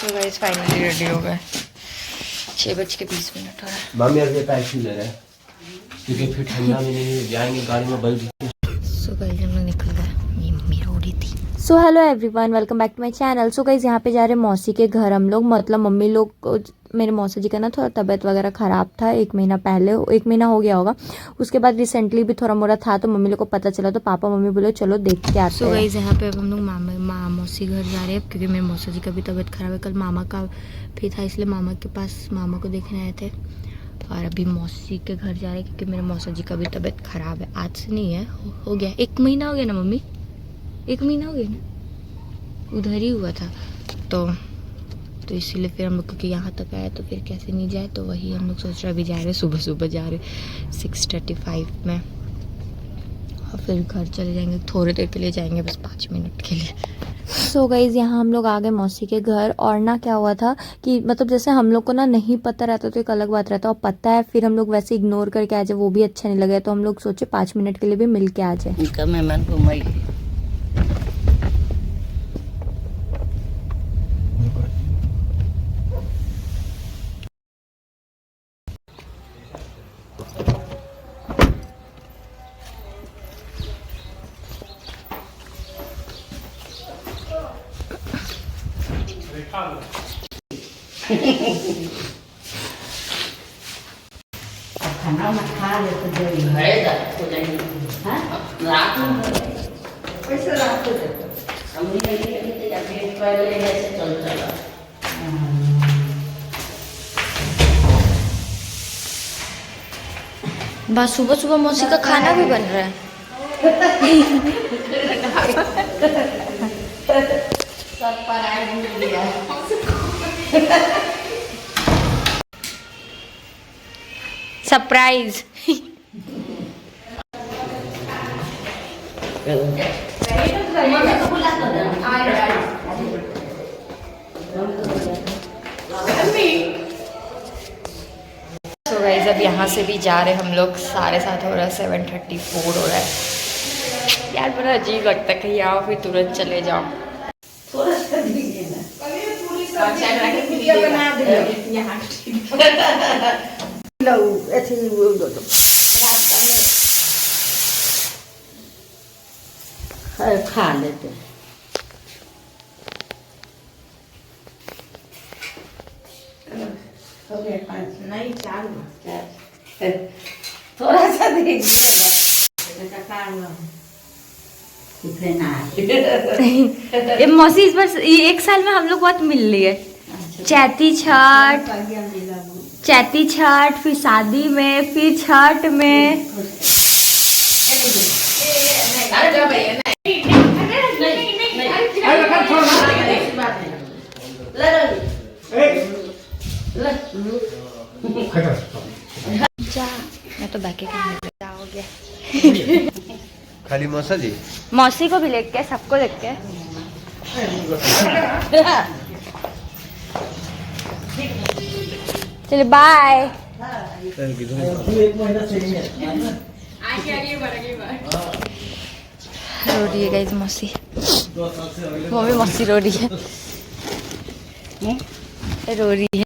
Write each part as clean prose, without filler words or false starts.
तो guys finally ready हो गए। 6:20 हो रहा है। मम्मी अभी पैसे ले रहे हैं क्योंकि फिर ठंडा में नहीं जाएंगे गाड़ी में बल। सो गाइस हम लोग निकल गए। मेरी मम्मी रो रही थी। So hello everyone, welcome back to my channel. So guys यहाँ पे जा रहे मौसी के घर हम लोग, मतलब मम्मी लोग को, मेरे मौसी जी का ना थोड़ा तबीयत वगैरह ख़राब था 1 महीना पहले, 1 महीना हो गया होगा। उसके बाद रिसेंटली भी थोड़ा मोड़ा था, तो मम्मी लोग को पता चला, तो पापा मम्मी बोले चलो देख के आते हैं। सो गाइस यहाँ पे अब हम लोग मौसी घर जा रहे हैं, क्योंकि मेरे मौसा जी का भी तबीयत ख़राब है। कल मामा का भी था, इसलिए मामा के पास मामा को देखने आए थे। और अभी मौसी के घर जा रहे हैं, क्योंकि मेरे मौसा जी का भी तबीयत ख़राब है। आज से नहीं है, हो गया 1 महीना हो गया ना मम्मी, 1 महीना हो गया ना, उधर ही हुआ था। तो इसीलिए फिर हम लोग, क्योंकि यहाँ तक आया तो फिर कैसे नहीं जाए, तो वही हम लोग सोच रहे अभी जा रहे हैं, सुबह सुबह जा रहे 6:35 में, और फिर घर चले जाएंगे। थोड़ी देर के लिए जाएंगे, बस 5 मिनट के लिए। सो गाइज यहाँ हम लोग आ गए मौसी के घर। और ना क्या हुआ था कि मतलब जैसे हम लोग को ना नहीं पता रहता तो एक अलग बात रहता, और पता है फिर हम लोग वैसे इग्नोर करके आ जाए, वो भी अच्छा नहीं लगे। तो हम लोग सोचे 5 मिनट के लिए भी मिल के आ जाए। खाना मत खा ले तो जल्दी है हो जाएगी। हाँ रात में कैसे रात को हम नहीं लेके जाते पहले ऐसे चल चला। बस सुबह सुबह मौसी का खाना भी बन रहा है। सब पर आए भूल गया। सरप्राइज। तो गाइस अब यहाँ से भी जा रहे हम लोग, 7:30 हो रहा है, 7:34 हो रहा है। यार बड़ा अजीब लगता है, कहीं आओ फिर तुरंत चले जाओ। थोड़ा सा दीजिए ना। बना दे यहाँ लो ऐसे ही बोल दो। खा लेते हैं। हो गया 5 नहीं 4 थोड़ा सा ये मौसी इस बार 1 साल में हम लोग बहुत मिल लिए। चैती छठ, फिर शादी में, फिर छठ में। जा मैं तो बैके हो गया। खाली मौसा जी, मौसी को भी लेके, सबको लेके। चलिए बाय। रो रही है गाइस मौसी, मम्मी मौसी रो रही है, रो रही है।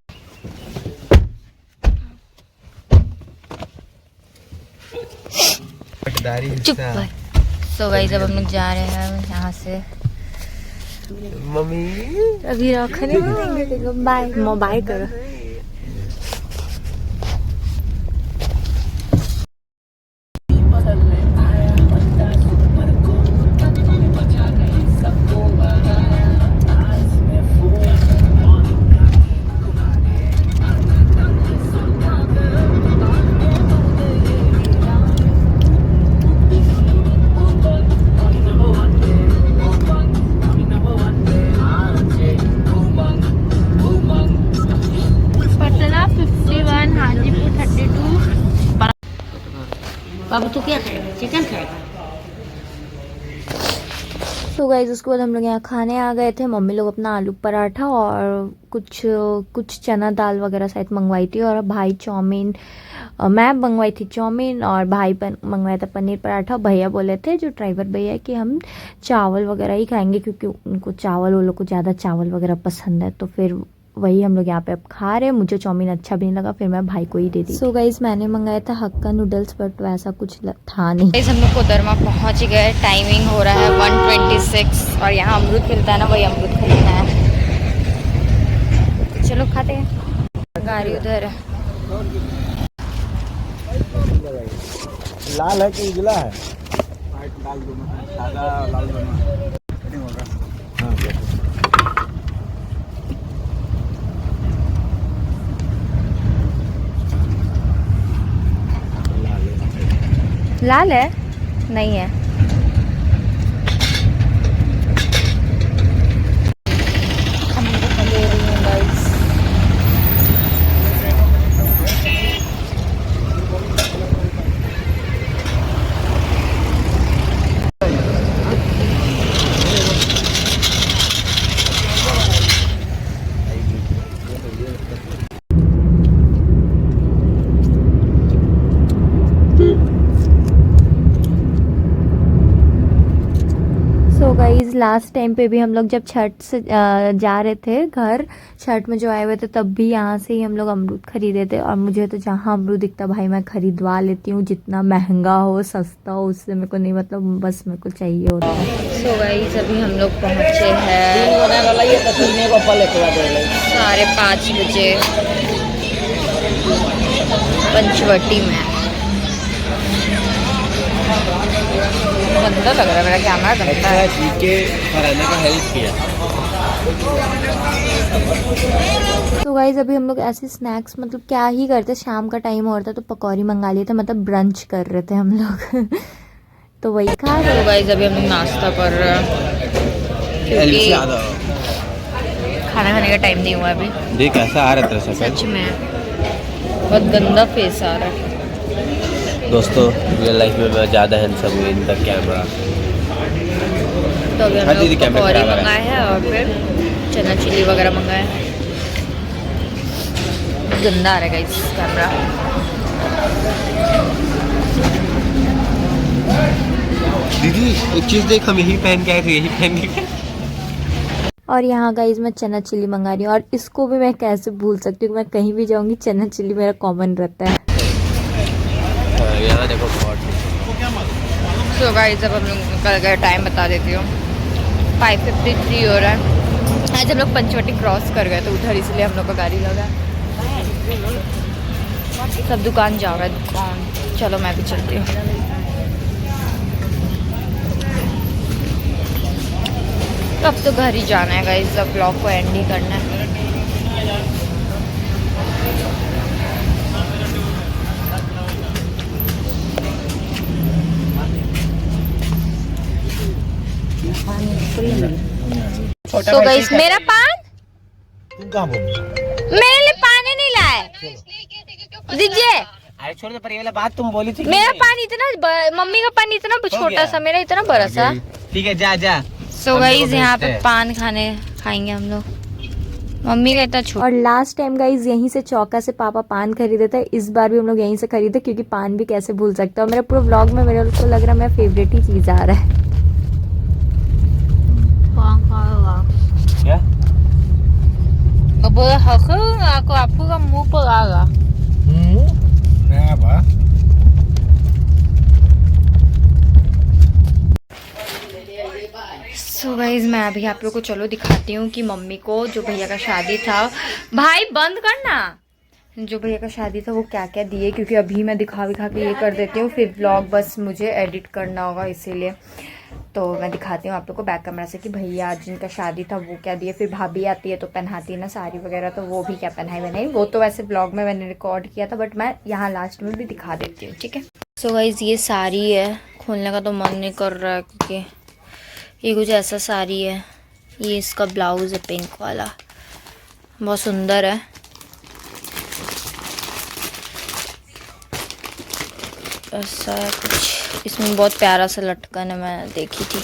चुप कर। सो गाइस अब हम लोग जा रहे हैं यहाँ से। मम्मी अभी रखने बाय बाय करो। बाबू तू क्या खाएगा? चिकन खाएगा? तो गाइस उसके बाद हम लोग यहाँ खाने आ गए थे। मम्मी लोग अपना आलू पराठा और कुछ चना दाल वगैरह शायद मंगवाई थी, और भाई चाउमीन मैं मंगवाई थी चाउमीन और भाई मंगवाया था पनीर पराठा। भैया बोले थे जो ड्राइवर भैया कि हम चावल वगैरह ही खाएंगे क्योंकि उनको चावल, वो लोग को ज़्यादा चावल वगैरह पसंद है। तो फिर वही हम लोग यहाँ पे अब खा रहे हैं। मुझे चाउमीन अच्छा भी नहीं लगा, फिर मैं भाई को ही दे दी। सो गाइस मैंने मंगाया था हक्का नूडल्स, बट वैसा कुछ था नहीं। गाइस हम लोग कोदरमा पहुँच गए। टाइमिंग हो रहा है 1:26 और यहाँ अमरूद मिलता है ना, वही अमरूद खरीदना है। तो चलो खाते हैं। गाड़ी उधर है। लाल है कि उजला है? लाल दोनों है, सादा लाल दोनों है। हाँ, लाल है? नहीं है। ले रही हूँ guys. So guys last time पे भी हम लोग जब छठ से जा रहे थे घर, छठ में जो आए हुए थे, तब भी यहाँ से ही हम लोग अमरूद खरीदे थे। और मुझे तो जहाँ अमरूद दिखता भाई मैं खरीदवा लेती हूँ, जितना महंगा हो सस्ता हो उससे मेरे को नहीं मतलब, बस मेरे को चाहिए होता है। सो गाइज अभी हम लोग पहुँचे हैं 5:30 बजे पंचवटी में। गंदा लग रहा है मेरा कैमरा, गंदा है। का हेल्प किया। तो गाइज अभी हम लोग ऐसे स्नैक्स मतलब क्या ही करते, शाम का टाइम हो रहा था तो पकौड़ी मंगा लिए थे, मतलब ब्रंच कर रहे थे हम लोग। तो वही खा रहे। तो गाइज अभी हम लोग नाश्ता कर रहे हैं क्योंकि खाना खाने का टाइम नहीं हुआ अभी। देख ऐसा आ रहा था सच में बहुत गंदा फेस आ रहा है। दोस्तों रियल लाइफ में मैं ज़्यादा हैंडसम हूँ इन द कैमरा। तो अभी हम लोग पकौड़ी मंगाए हैं और फिर चना चिली वगैरह मंगाए हैं। गंदा आ रहेगा इस कैमरा। दीदी एक चीज़ देख, हम यही पहन के आए थे, यही पहन के। और यहाँ गाइज मैं चना चिली मंगा रही हूँ और इसको भी मैं कैसे भूल सकती हूँ, मैं कहीं भी जाऊँगी चना चिली मेरा कॉमन रहता है। यहाँ देखो सो गाइस अब हम लोग निकल गए। टाइम बता देती हूँ 5:53 हो रहा है। आज हम लोग पंचवटी क्रॉस कर गए तो उधर, इसलिए हम लोग का गाड़ी लगा। सब दुकान जा रहा है, दुकान। चलो मैं भी चलती हूँ। अब तो घर ही जाना है गाइस, अब ब्लॉग को एंड ही करना है। तो गाइस मेरा पान, तुम कहाँ बोल? मेरे लिए पानी नहीं लाए दीजिए। अरे छोड़ दे, पर ये वाला बात तुम बोली थी। मेरा पान इतना मम्मी का पान इतना छोटा सा, मेरा इतना बड़ा सा। ठीक है जा जा। सो गाइस यहाँ पे पान खाएंगे हम लोग। मम्मी का इतना छोटा। और लास्ट टाइम गाइस यहीं से चौका से पापा पान खरीदे थे, इस बार भी हम लोग यहीं से खरीदे क्योंकि पान भी कैसे भूल सकते हो। मेरे पूरे व्लॉग में मेरे को लग रहा है मेरा फेवरेट ही चीज आ रहा है। क्या? अब आपको का मुंह पर आगा। नया बा। सो गाइज मैं अभी आप लोग को चलो दिखाती हूँ कि मम्मी को जो भैया का शादी था, भाई बंद करना, जो भैया का शादी था वो क्या क्या दिए, क्योंकि अभी मैं दिखा के ये कर देती हूँ, फिर व्लॉग बस मुझे एडिट करना होगा, इसीलिए तो मैं दिखाती हूँ आप लोग को बैक कैमरा से कि भैया जिनका शादी था वो क्या दिए। फिर भाभी आती है तो पहनाती है ना साड़ी वगैरह, तो वो भी क्या पहनाई बनाई, वो तो वैसे ब्लॉग में मैंने रिकॉर्ड किया था, बट मैं यहाँ लास्ट में भी दिखा देती हूँ, ठीक है। सो गाइज ये साड़ी है, खोलने का तो मन नहीं कर रहा है क्योंकि ये कुछ ऐसा साड़ी है। ये इसका ब्लाउज है पिंक वाला, बहुत सुंदर है। ऐसा है कुछ, इसमें बहुत प्यारा सा लटकन है, मैं देखी थी,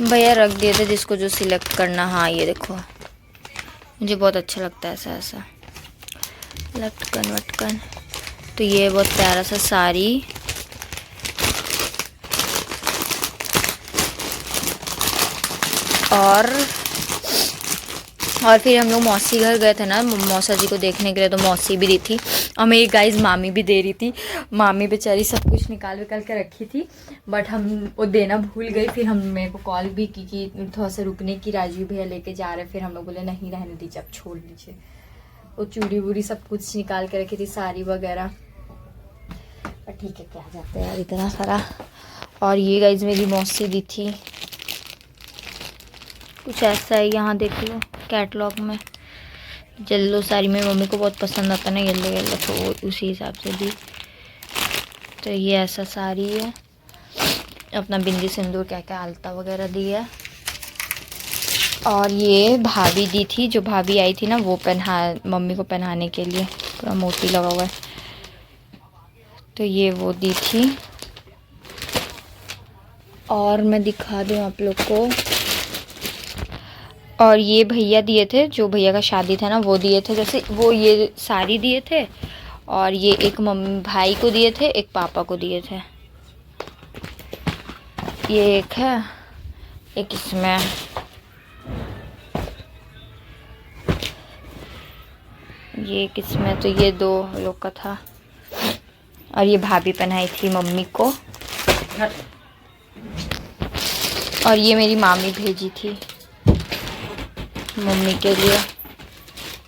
भैया रख दिए थे जिसको जो सिलेक्ट करना। हाँ ये देखो, मुझे बहुत अच्छा लगता है ऐसा ऐसा। लटकन वटकन। तो ये बहुत प्यारा सा साड़ी, और फिर हम लोग मौसी घर गए थे ना मौसा जी को देखने के लिए, तो मौसी भी दी थी और मेरी गाइस मामी भी दे रही थी। मामी बेचारी सब कुछ निकाल विकाल के रखी थी, बट हम वो देना भूल गई। फिर हम मेरे को कॉल भी की कि थोड़ा सा रुकने की, राजू भैया लेके जा रहे। फिर हम लोग बोले नहीं रहने दीजिए, अब छोड़ दीजिए। वो चूड़ी वूड़ी सब कुछ निकाल के रखी थी, साड़ी वगैरह। पर ठीक है, क्या जाता है यार इतना सारा। और ये गाइस मेरी मौसी दी थी, कुछ ऐसा है, यहाँ देख लो कैटलॉग में। येलो साड़ी मेरी मम्मी को बहुत पसंद आता ना, येलो येलो, तो उसी हिसाब से दी। तो ये ऐसा साड़ी है, अपना बिंदी सिंदूर क्या क्या आलता वगैरह दी है। और ये भाभी दी थी, जो भाभी आई थी ना, वो मम्मी को पहनाने के लिए, पूरा मोती लगा हुआ है। तो ये वो दी थी। और मैं दिखा दूँ आप लोग को, और ये भैया दिए थे, जो भैया का शादी था ना, वो दिए थे। जैसे वो ये साड़ी दिए थे, और ये एक मम्मी भाई को दिए थे, एक पापा को दिए थे। ये एक है, एक इसमें, ये किसमें, तो ये 2 लोग का था। और ये भाभी पहनाई थी मम्मी को, और ये मेरी मामी भेजी थी मम्मी के लिए।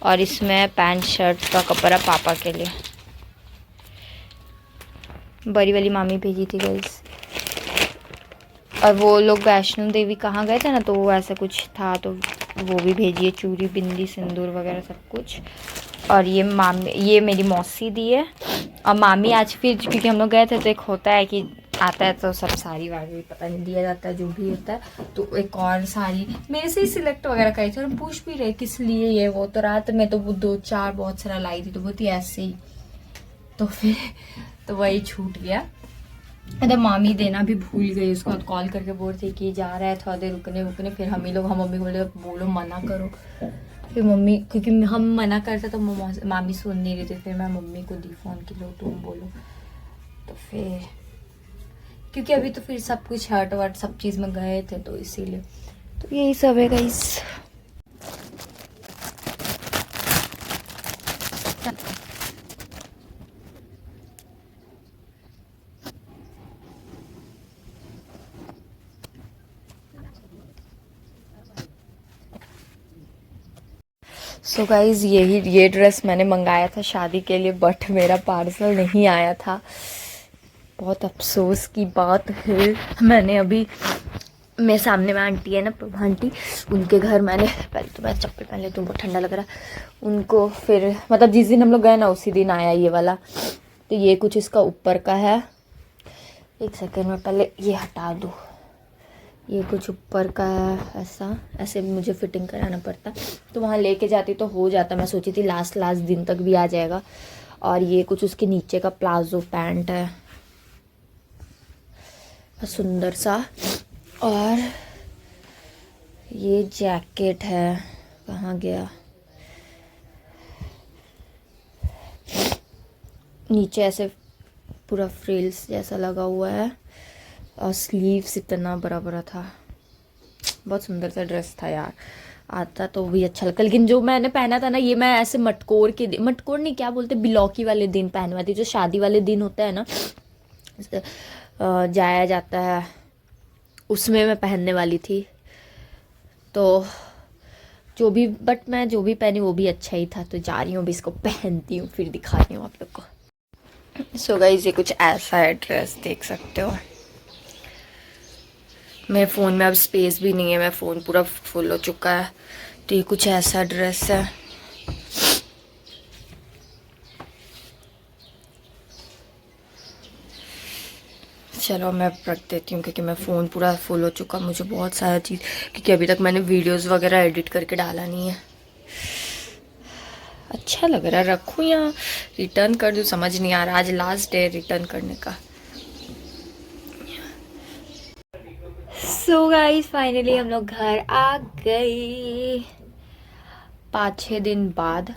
और इसमें पैंट शर्ट का कपड़ा पापा के लिए, बड़ी वाली मामी भेजी थी गाइस। और वो लोग वैष्णो देवी कहाँ गए थे ना, तो वो ऐसा कुछ था, तो वो भी भेजी है, चूड़ी बिंदी सिंदूर वगैरह सब कुछ। और ये मेरी मौसी दी है। और मामी आज फिर, क्योंकि हम लोग गए थे, तो एक होता है कि आता है तो सब साड़ी वाड़ी पता नहीं दिया जाता है, जो भी होता है। तो एक और साड़ी मेरे से ही सिलेक्ट वगैरह करी थी, और हम पूछ भी रहे किस लिए ये वो। तो रात में तो वो 2-4 बहुत सारा लाई थी, तो वो थी ऐसे ही, तो फिर तो वही छूट गया। तो मामी देना भी भूल गई, उसको कॉल करके बोल रही कि जा रहा है, थोड़ा देर रुकने। फिर हम मम्मी बोले बोलो मना करो। फिर मम्मी, क्योंकि हम मना करते तो मामी सुन नहीं रही थी। फिर मैं मम्मी को दी फ़ोन कि लो तुम बोलो। तो फिर क्योंकि अभी तो फिर सब कुछ हट वट सब चीज़ में गए थे, तो इसीलिए। तो यही सब है गाइस। सो गाइज़ ये ड्रेस मैंने मंगाया था शादी के लिए, बट मेरा पार्सल नहीं आया था। बहुत अफसोस की बात है। मैंने अभी, मेरे सामने में आंटी है ना, प्रभा आंटी, उनके घर मैंने, पहले तो मैं चप्पल पहन लेती हूँ, बहुत ठंडा लग रहा है। उनको फिर मतलब जिस दिन हम लोग गए ना, उसी दिन आया ये वाला। तो ये कुछ इसका ऊपर का है, एक सेकेंड में पहले ये हटा दूँ। ये कुछ ऊपर का है, ऐसे मुझे फिटिंग कराना पड़ता, तो वहाँ लेके जाती तो हो जाता। मैं सोची थी लास्ट दिन तक भी आ जाएगा। और ये कुछ उसके नीचे का प्लाजो पैंट है, सुंदर सा। और ये जैकेट है, कहाँ गया, नीचे ऐसे पूरा फ्रिल्स जैसा लगा हुआ है, और स्लीव्स इतना बड़ा बड़ा था। बहुत सुंदर सा ड्रेस था यार, आता तो भी अच्छा लगता। लेकिन जो मैंने पहना था ना, ये मैं ऐसे मटकोर नहीं, क्या बोलते, बिलौकी वाले दिन पहनवा थी, जो शादी वाले दिन होता है ना, जाया जाता है, उसमें मैं पहनने वाली थी। तो जो भी, बट मैं जो भी पहनी वो भी अच्छा ही था, तो जा रही हूँ अभी इसको पहनती हूँ, फिर दिखा रही हूँ आप लोग को। सो गाइस ये कुछ ऐसा है ड्रेस, देख सकते हो। मेरे फ़ोन में अब स्पेस भी नहीं है, मैं फ़ोन पूरा फुल हो चुका है। तो ये कुछ ऐसा ड्रेस है। चलो मैं रख देती हूँ, क्योंकि मैं फ़ोन पूरा फुल हो चुका, मुझे बहुत सारा चीज़, क्योंकि अभी तक मैंने वीडियोस वगैरह एडिट करके डाला नहीं है। अच्छा लग रहा है, रखूँ या रिटर्न कर दूँ, समझ नहीं आ रहा। आज लास्ट डे रिटर्न करने का। सो गाइस फाइनली हम लोग घर आ गए 5-6 दिन बाद।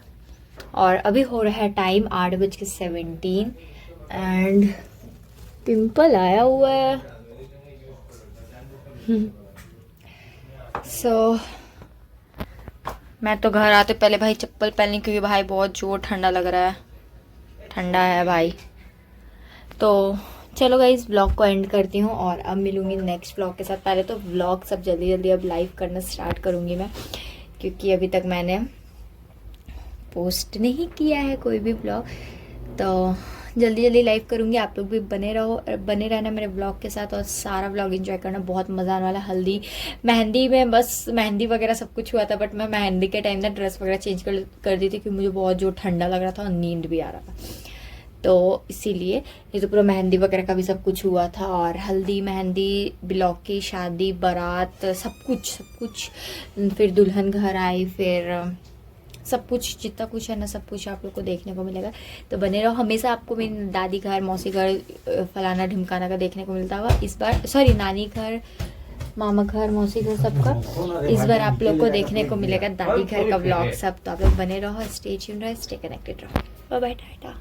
और अभी हो रहा है टाइम 8:17 एंड पिंपल आया हुआ है। सो मैं तो घर आते पहले भाई चप्पल पहननी, क्योंकि भाई बहुत जोर ठंडा लग रहा है, ठंडा है भाई। तो चलो गाइस ब्लॉग को एंड करती हूँ और अब मिलूंगी नेक्स्ट ब्लॉग के साथ। पहले तो ब्लॉग सब जल्दी जल्दी अब लाइव करना स्टार्ट करूँगी मैं, क्योंकि अभी तक मैंने पोस्ट नहीं किया है कोई भी ब्लॉग, तो जल्दी जल्दी लाइव करूँगी। आप लोग भी बने रहना मेरे ब्लॉग के साथ और सारा ब्लॉग एंजॉय करना, बहुत मज़ा आने वाला। हल्दी मेहंदी में बस मेहंदी वगैरह सब कुछ हुआ था, बट मैं मेहंदी के टाइम ना ड्रेस वगैरह चेंज कर दी थी, क्योंकि मुझे बहुत जो ठंडा लग रहा था और नींद भी आ रहा था, तो इसीलिए ये तो पूरा मेहंदी वगैरह का भी सब कुछ हुआ था। और हल्दी मेहंदी ब्लॉग की शादी बारात सब कुछ फिर दुल्हन घर आई, फिर सब कुछ जितना कुछ है ना सब कुछ आप लोग को देखने को मिलेगा। तो बने रहो, हमेशा आपको मेरी दादी घर मौसी घर फलाना ढिमकाना का देखने को मिलता हुआ। इस बार सॉरी नानी घर मामा घर मौसी घर सबका इस बार आप लोग को देखने को मिलेगा दादी घर का व्लॉग सब। तो आप लोग बने रहो, स्टे ट्यून्ड रहो, स्टे कनेक्टेड रहो। Bye bye Tata.